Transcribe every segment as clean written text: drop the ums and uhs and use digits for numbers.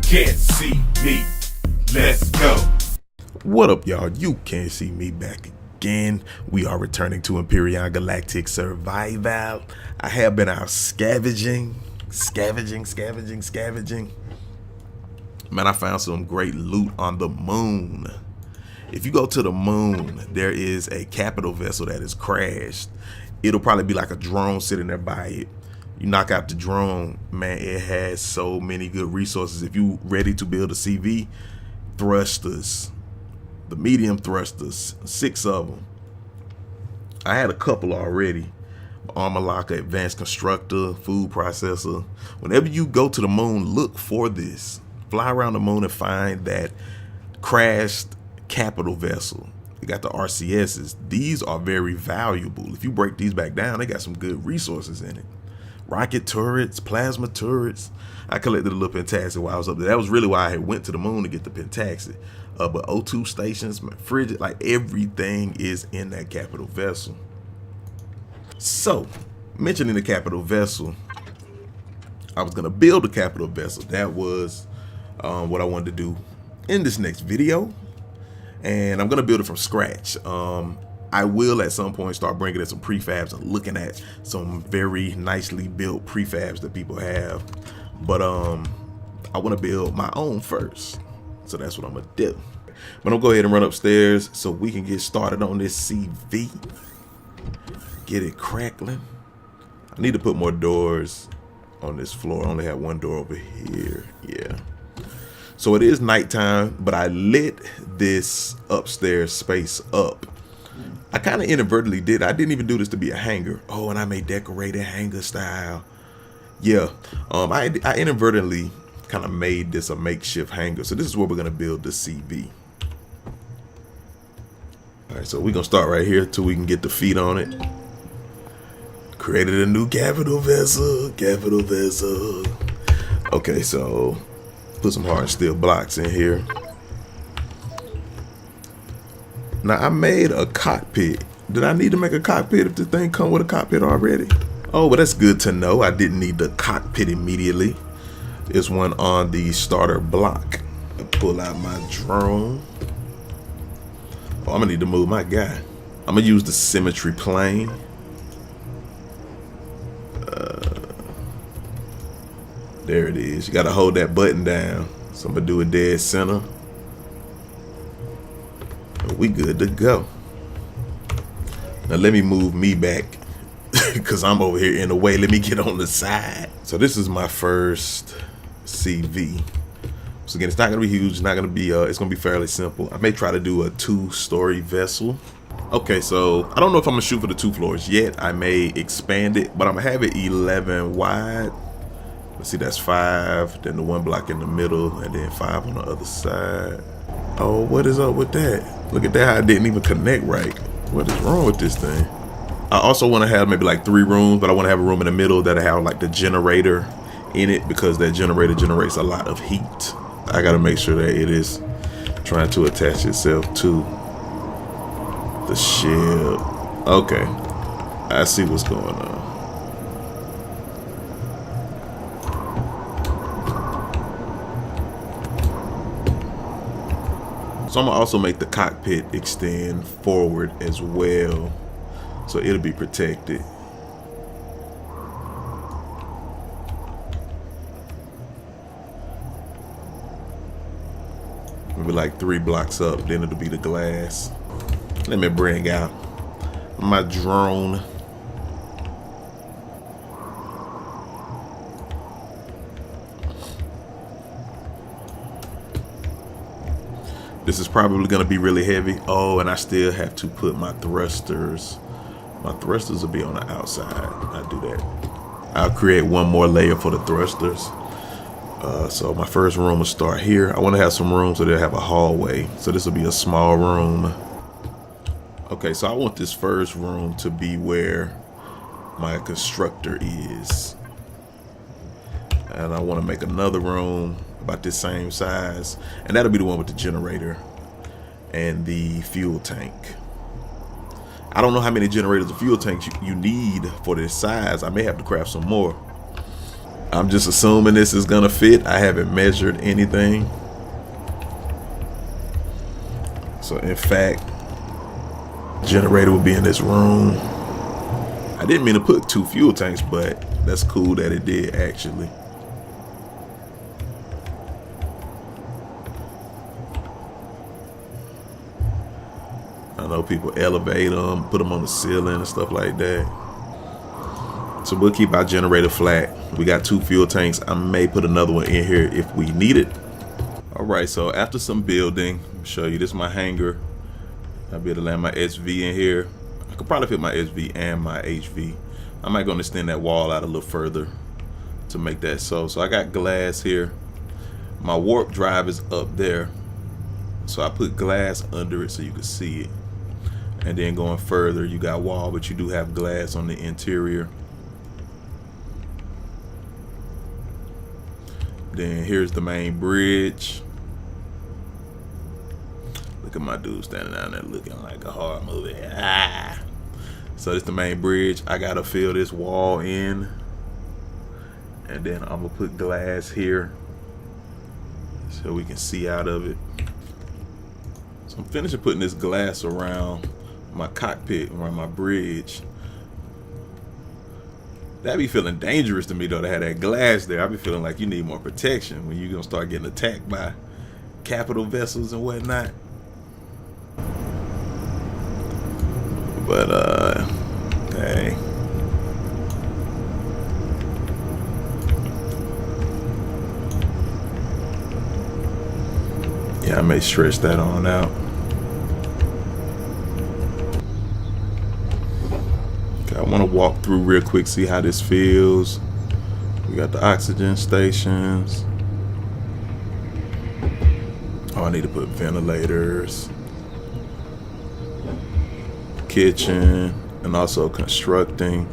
can't see me. Let's go. What up, y'all? You can't see me back again. We are returning to Empyrion Galactic Survival. I have been out scavenging. Man, I found some great loot on the moon. If you go to the moon, there is a capital vessel that is crashed. It'll probably be like a drone sitting there by it. You knock out the drone, man, it has so many good resources. If you ready to build a CV, thrusters, the medium thrusters, 6 of them. I had a couple already. Armor locker, advanced constructor, food processor. Whenever you go to the moon, look for this. Fly around the moon and find that crashed capital vessel. You got the RCSs. These are very valuable. If you break these back down, they got some good resources in it. Rocket turrets, plasma turrets. I collected a little pentaxid while I was up there. That was really why I had went to the moon to get the pentaxid. But O2 stations, frigid, like everything is in that capital vessel. So, mentioning the capital vessel, I was gonna build a capital vessel. That was what I wanted to do in this next video, and I'm gonna build it from scratch. I will at some point start bringing in some prefabs and looking at some very nicely built prefabs that people have, but I want to build my own first, so that's what I'm gonna do. But I'll go ahead and run upstairs so we can get started on this CV. Get it crackling. I need to put more doors on this floor. I only have one door over here. Yeah. So it is nighttime, but I lit this upstairs space up. I kind of inadvertently did. I didn't even do this to be a hangar. Oh, and I may decorate it hangar style. Yeah. I inadvertently kind of made this a makeshift hangar. So this is where we're going to build the CV. All right, so we're going to start right here till we can get the feet on it. Created a new capital vessel. Okay, so put some hard steel blocks in here. Now I made a cockpit. Did I need to make a cockpit if the thing come with a cockpit already? Oh, but that's good to know. I didn't need the cockpit immediately. There's one on the starter block. I pull out my drone. Oh, I'm gonna need to move my guy. I'm gonna use the symmetry plane. There it is. You gotta hold that button down. So I'm gonna do a dead center. We good to go. Now let me move me back because I'm over here in the way. Let me get on the side. So this is my first CV. So again, it's not gonna be huge. It's not gonna be. It's gonna be fairly simple. I may try to do a 2-story vessel. Okay, so I don't know if I'm gonna shoot for the 2 floors yet. I may expand it, but I'm gonna have it 11 wide. Let's see, that's 5. Then the 1 block in the middle, and then 5 on the other side. Oh, what is up with that? Look at that, I didn't even connect right. What is wrong with this thing? I also want to have maybe like 3 rooms, but I want to have a room in the middle that'll have like the generator in it, because that generator generates a lot of heat. I got to make sure that it is trying to attach itself to the ship. Okay, I see what's going on. So I'm gonna also make the cockpit extend forward as well, so it'll be protected. Maybe like 3 blocks up, then it'll be the glass. Let me bring out my drone. This is probably gonna be really heavy. Oh, and I still have to put my thrusters. My thrusters will be on the outside. I'll do that. I'll create 1 more layer for the thrusters. So my first room will start here. I want to have some room so they'll have a hallway. So this will be a small room. Okay, so I want this first room to be where my constructor is. And I want to make another room about this same size, and that'll be the one with the generator and the fuel tank. I don't know how many generators of fuel tanks you need for this size. I may have to craft some more. I'm just assuming this is gonna fit. I haven't measured anything. So in fact, generator will be in this room. I didn't mean to put 2 fuel tanks, but that's cool that it did actually. I know people elevate them, put them on the ceiling and stuff like that. So we'll keep our generator flat. We got 2 fuel tanks. I may put another one in here if we need it. All right, so after some building, I'll show you this is my hangar. I'll be able to land my SV in here. I could probably fit my SV and my HV. I might go and extend that wall out a little further to make that so. So I got glass here. My warp drive is up there. So I put glass under it so you can see it. And then going further, you got wall, but you do have glass on the interior. Then here's the main bridge. Look at my dude standing down there looking like a horror movie. Ah. So this is the main bridge. I gotta fill this wall in. And then I'm gonna put glass here so we can see out of it. So I'm finishing putting this glass around my cockpit, around my bridge. That be feeling dangerous to me though, to have that glass there. I be feeling like you need more protection when you're gonna start getting attacked by capital vessels and whatnot. But hey. Yeah, I may stretch that on out. I want to walk through real quick, see how this feels. We got the oxygen stations. Oh, I need to put ventilators. Kitchen, and also constructing.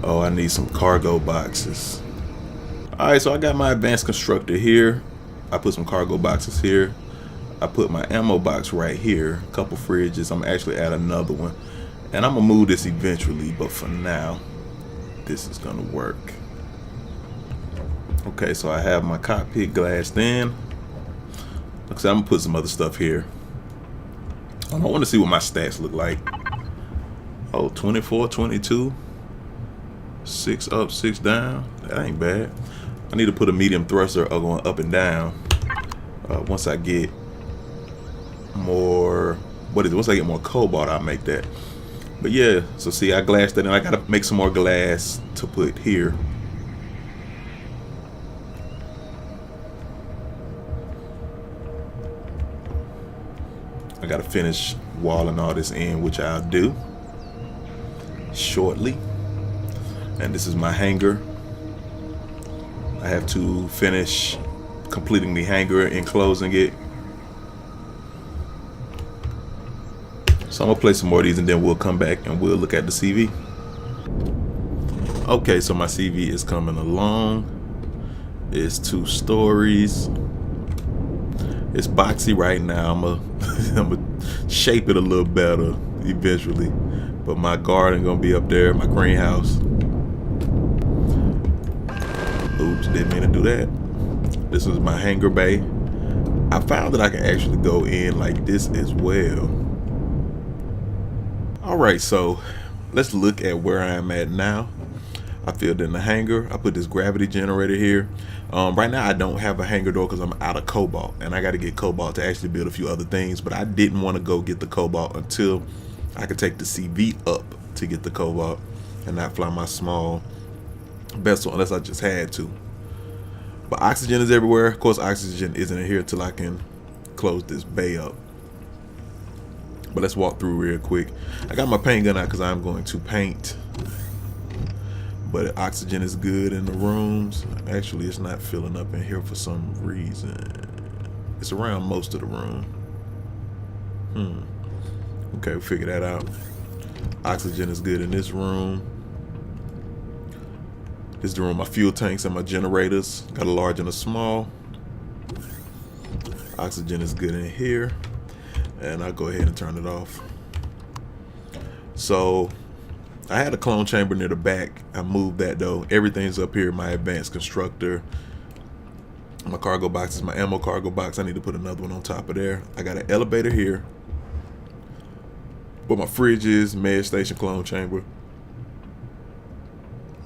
Oh, I need some cargo boxes. All right, so I got my advanced constructor here. I put some cargo boxes here. I put my ammo box right here. A couple fridges. I'm actually add another one. And I'm gonna move this eventually, but for now, this is gonna work. Okay, so I have my cockpit glassed in. Like I said, I'm gonna put some other stuff here. I want to see what my stats look like. Oh, 24, 22. 6 up, 6 down. That ain't bad. I need to put a medium thruster going up and down. Once I get more, once I get more cobalt, I'll make that. But yeah, so see, I glassed that, and I gotta make some more glass to put here. I gotta finish walling all this in, which I'll do shortly. And this is my hangar. I have to finish completing the hangar and closing it. So I'm gonna play some more of these, and then we'll come back and we'll look at the CV. Okay, so my CV is coming along. It's 2 stories. It's boxy right now. I'm gonna shape it a little better eventually. But my garden gonna be up there, my greenhouse. Oops, didn't mean to do that. This is my hangar bay. I found that I can actually go in like this as well. Alright, so let's look at where I am at now. I filled in the hangar. I put this gravity generator here. Right now I don't have a hangar door because I'm out of cobalt, and I got to get cobalt to actually build a few other things, but I didn't want to go get the cobalt until I could take the CV up to get the cobalt and not fly my small vessel unless I just had to. But oxygen is everywhere. Of course, oxygen isn't in here until I can close this bay up. But let's walk through real quick. I got my paint gun out because I'm going to paint. But oxygen is good in the rooms. Actually, it's not filling up in here for some reason. It's around most of the room. Okay, we'll figure that out. Oxygen is good in this room. This is the room my fuel tanks and my generators. Got a large and a small. Oxygen is good in here. And I'll go ahead and turn it off. So I had a clone chamber near the back. I moved that though. Everything's up here. My advanced constructor, my cargo boxes, my ammo cargo box. I need to put another one on top of there. I got an elevator here. Where my fridge is, med station, clone chamber.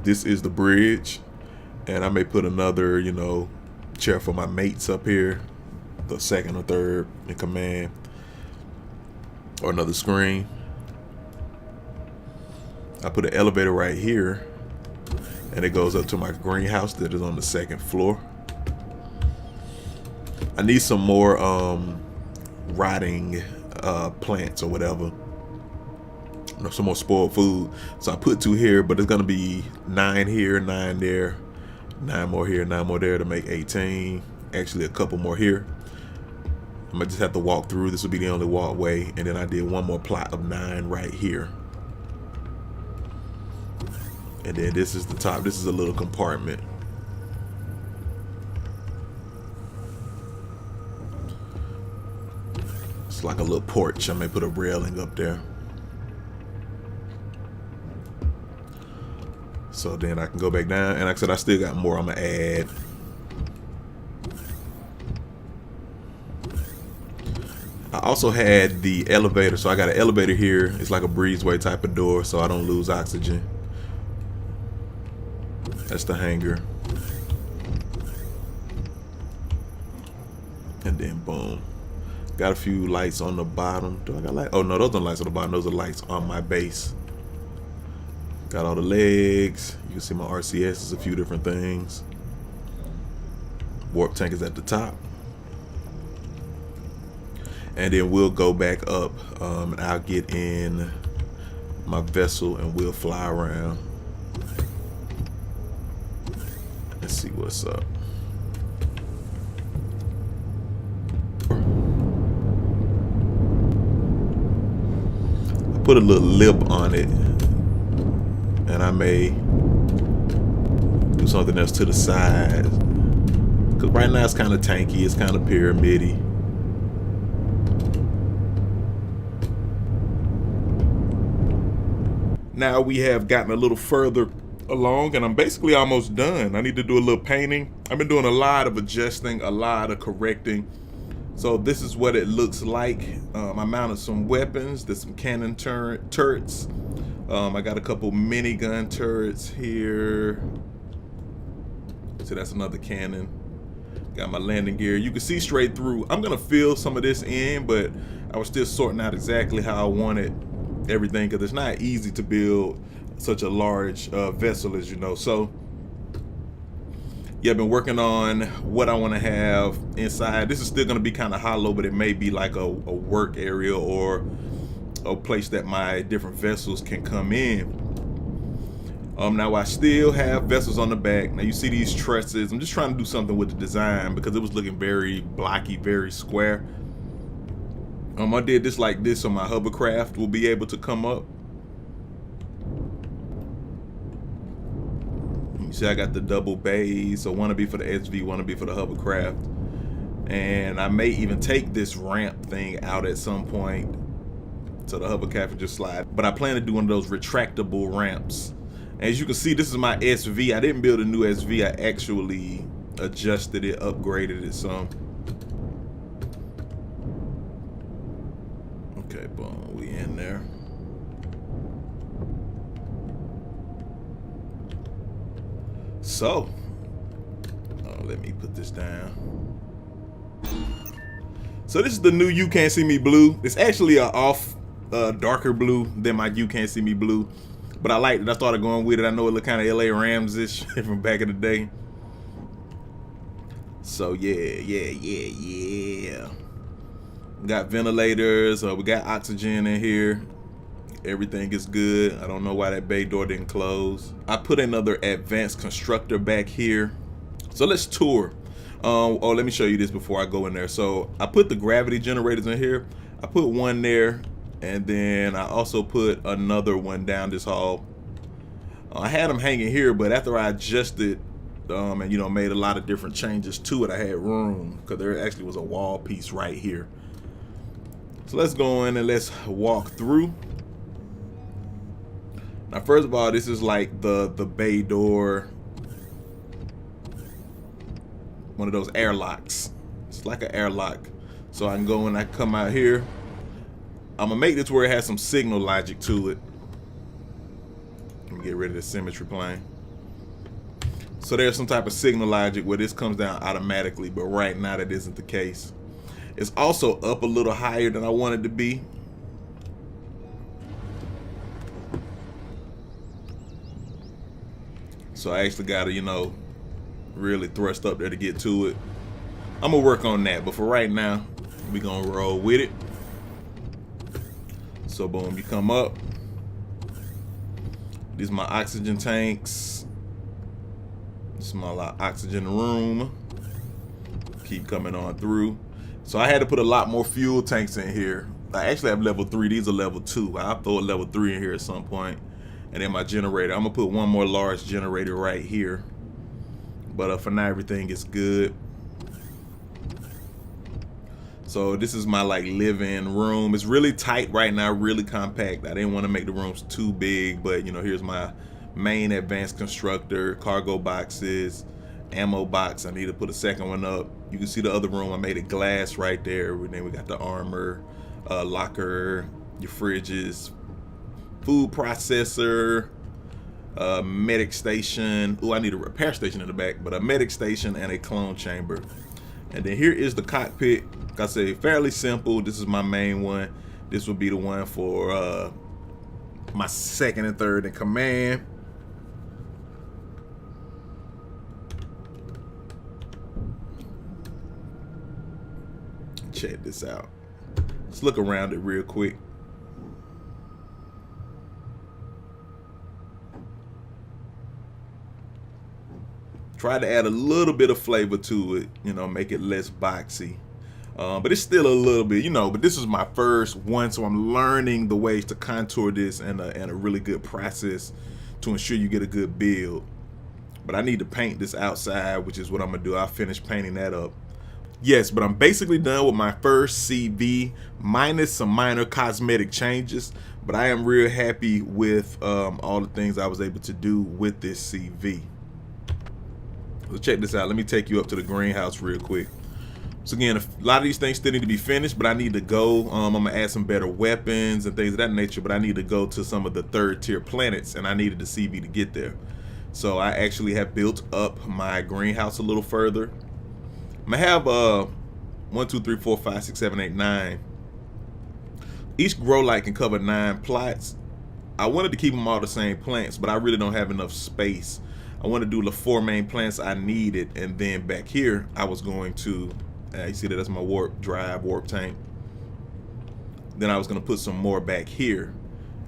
This is the bridge. And I may put another, you know, chair for my mates up here. The second or third in command. Or another screen. I put an elevator right here. And it goes up to my greenhouse that is on the second floor. I need some more rotting plants or whatever. Some more spoiled food. So I put 2 here, but it's gonna be 9 here, 9 there, 9 more here, 9 more there to make 18. Actually a couple more here. I might just have to walk through. This will be the only walkway. And then I did 1 more plot of 9 right here. And then this is the top. This is a little compartment. It's like a little porch. I may put a railing up there. So then I can go back down. And like I said, I still got more I'm gonna add. I also had the elevator. So I got an elevator here. It's like a breezeway type of door, so I don't lose oxygen. That's the hangar. And then boom. Got a few lights on the bottom. Do I got lights? Oh no, those aren't lights on the bottom. Those are lights on my base. Got all the legs. You can see my RCS is a few different things. Warp tank is at the top. And then we'll go back up and I'll get in my vessel and we'll fly around. Let's see what's up. I put a little lip on it. And I may do something else to the side. Because right now it's kind of tanky. It's kind of pyramid-y. Now we have gotten a little further along and I'm basically almost done. I need to do a little painting. I've been doing a lot of adjusting, a lot of correcting. So this is what it looks like. I mounted some weapons. There's some cannon turrets. I got a couple minigun turrets here. So that's another cannon. Got my landing gear. You can see straight through. I'm gonna fill some of this in, but I was still sorting out exactly how I wanted everything because it's not easy to build such a large vessel, as you know. So yeah, I've been working on what I want to have inside. This is still going to be kind of hollow, but it may be like a work area or a place that my different vessels can come in. Now I still have vessels on the back. Now you see these trusses. I'm just trying to do something with the design because it was looking very blocky, very square. I did this like this so my hovercraft will be able to come up. You see I got the double bays, so one will be for the SV, one will be for the hovercraft. And I may even take this ramp thing out at some point so the hovercraft will just slide. But I plan to do one of those retractable ramps. As you can see, this is my SV. I didn't build a new SV, I actually adjusted it, upgraded it some. Okay, boom, we in there. So, let me put this down. So this is the new You Can't See Me blue. It's actually a off darker blue than my You Can't See Me blue, but I liked it. I started going with it. I know it looked kind of LA Rams-ish from back in the day. So yeah. Got ventilators. We got oxygen in here. Everything is good. I don't know why that bay door didn't close. I put another advanced constructor back here. So let's tour. Oh, let me show you this before I go in there. So I put the gravity generators in here. I put one there, and then I also put another one down this hall. I had them hanging here, but after I adjusted and you know, made a lot of different changes to it, I had room because there actually was a wall piece right here. So let's go in and let's walk through. Now, first of all, this is like the bay door, one of those airlocks. It's like an airlock, so I can go and I can come out here. I'm gonna make this where it has some signal logic to it. Let me get rid of the symmetry plane. So there's some type of signal logic where this comes down automatically, but right now that isn't the case. It's also up a little higher than I want it to be. So I actually gotta, you know, really thrust up there to get to it. I'm gonna work on that, but for right now, we gonna roll with it. So boom, you come up. These are my oxygen tanks. This is my oxygen room. Keep coming on through. So I had to put a lot more fuel tanks in here. I actually have level 3. These are level 2. I'll throw a level 3 in here at some point. And then my generator. I'm gonna put one more large generator right here. But for now, everything is good. So this is my like living room. It's really tight right now, really compact. I didn't want to make the rooms too big, but you know, here's my main advanced constructor, cargo boxes, ammo box. I need to put a second one up. You can see the other room. I made it glass right there. And then we got the armor, locker, your fridges, food processor, medic station. Oh, I need a repair station in the back, but a medic station and a clone chamber. And then here is the cockpit. Like I say, fairly simple. This is my main one. This will be the one for my second and third in command. Check this out. Let's look around it real quick. Try to add a little bit of flavor to it, you know, make it less boxy. But it's still a little bit, you know, but this is my first one, so I'm learning the ways to contour this and a really good process to ensure you get a good build. But I need to paint this outside, which is what I'm gonna do. I'll finish painting that up. Yes, but I'm basically done with my first CV, minus some minor cosmetic changes. But I am real happy with all the things I was able to do with this CV. So check this out. Let me take you up to the greenhouse real quick. So again, a lot of these things still need to be finished, but I need to go. I'm gonna add some better weapons and things of that nature, but I need to go to some of the third tier planets, and I needed the CV to get there. So I actually have built up my greenhouse a little further. I'm gonna have 1, 2, 3, 4, 5, 6, 7, 8, 9. Each grow light can cover 9 plots. I wanted to keep them all the same plants, but I really don't have enough space. I want to do the 4 main plants I needed, and then back here I was going to you see that's my warp drive, warp tank. Then I was going to put some more back here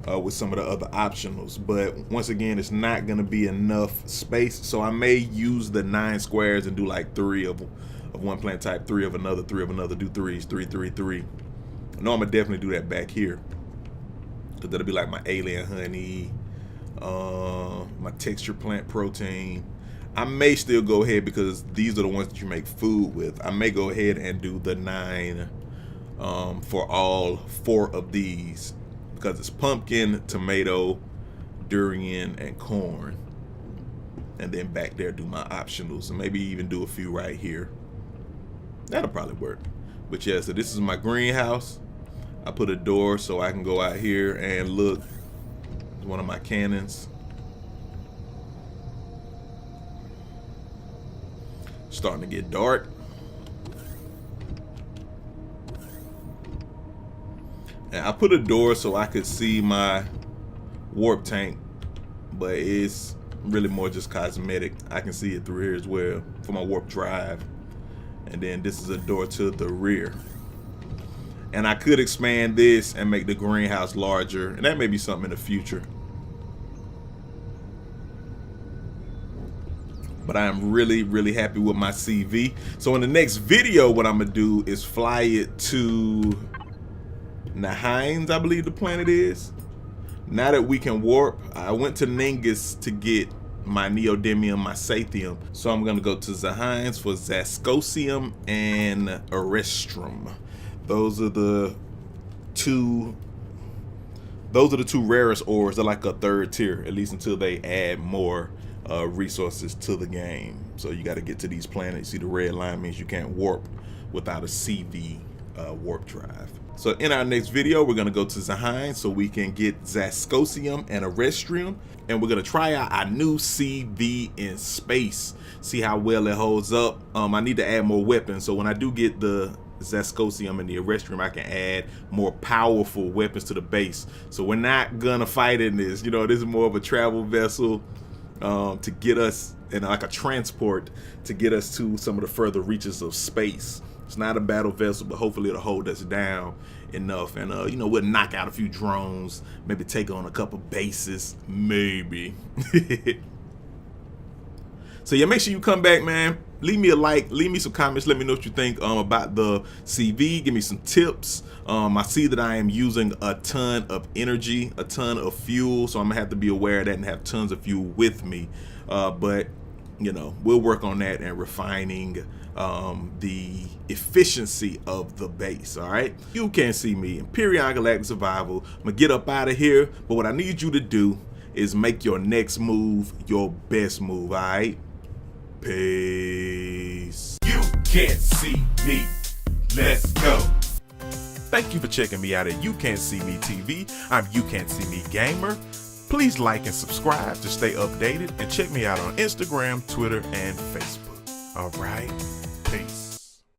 with some of the other optionals, but once again, it's not going to be enough space, so I may use the 9 squares and do like 3 of one plant type, 3 of another, 3 of another, do 3s, 3, 3, 3. No, I'm gonna definitely do that back here, because that'll be like my alien honey, my texture plant protein. I may still go ahead, because these are the ones that you make food with. I may go ahead and do the 9 for all 4 of these, because it's pumpkin, tomato, durian, and corn. And then back there do my optionals, and maybe even do a few right here. That'll probably work. But yeah, so this is my greenhouse. I put a door so I can go out here and look. One of my cannons. Starting to get dark. And I put a door so I could see my warp tank, but it's really more just cosmetic. I can see it through here as well for my warp drive. And then this is a door to the rear. And I could expand this and make the greenhouse larger, and that may be something in the future. But I am really, really happy with my CV. So in the next video, what I'm gonna do is fly it to Nahines, I believe the planet is. Now that we can warp, I went to Ningus to get my neodymium, my sathium. So I'm gonna go to Nahines for zascosium and erestrum. Those are the 2 those are the two rarest ores. They're like a third tier, at least until they add more resources to the game. So you got to get to these planets. See, the red line means you can't warp without a CV warp drive. So in our next video, we're going to go to Zaheim so we can get Zascosium and Erestrium, and we're going to try out our new CV in space, see how well it holds up. I need to add more weapons, so when I do get the Zascosium and the Erestrium, I can add more powerful weapons to the base. So we're not going to fight in this. You know, this is more of a travel vessel to get us, and like a transport to get us to some of the further reaches of space. It's not a battle vessel, but hopefully it'll hold us down enough. And, you know, we'll knock out a few drones, maybe take on a couple bases, maybe. So, yeah, make sure you come back, man. Leave me a like, leave me some comments. Let me know what you think about the CV. Give me some tips. I see that I am using a ton of energy, a ton of fuel. So I'm going to have to be aware of that and have tons of fuel with me. But, you know, we'll work on that and refining the efficiency of the base. All right, you can't see me, Empyrion Galactic Survival. I'm gonna get up out of here, but what I need you to do is make your next move your best move. All right, peace. You can't see me. Let's go. Thank you for checking me out at You Can't See Me TV. I'm You Can't See Me Gamer. Please like and subscribe to stay updated, and check me out on Instagram, Twitter, and Facebook. All right, peace.